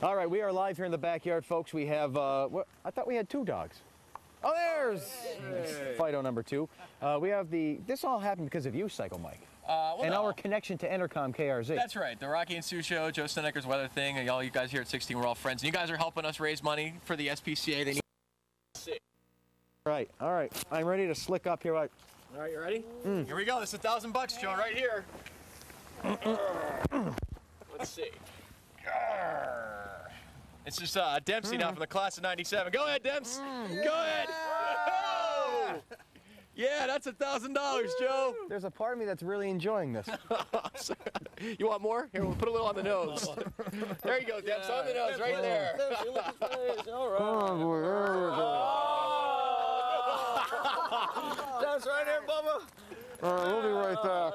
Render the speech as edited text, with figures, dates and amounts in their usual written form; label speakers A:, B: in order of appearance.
A: All right, we are live here in the backyard, folks. We have, what, I thought we had 2 dogs. Oh, there's Fido number 2. We have this all happened because of you, Psycho Mike. And our connection to Entercom KRZ.
B: That's right, the Rocky and Sue Show, Joe Snedeker's weather thing, and all you guys here at 16, we're all friends. And you guys are helping us raise money for the SPCA. They need
A: Right, all right. I'm ready to slick up here.
B: All right, you ready? Here we go. This is $1,000, Joe, right here. Let's see. It's just Dempsey now from the class of '97. Go ahead, Dempsey. Go ahead. Yeah, that's $1,000, Joe.
A: There's a part of me that's really enjoying this.
B: You want more? Here, we'll put a little on the nose. There you go, Dempsey, on the nose, right there.
A: All right.
C: That's right there, Bubba.
A: All right, we'll be right back.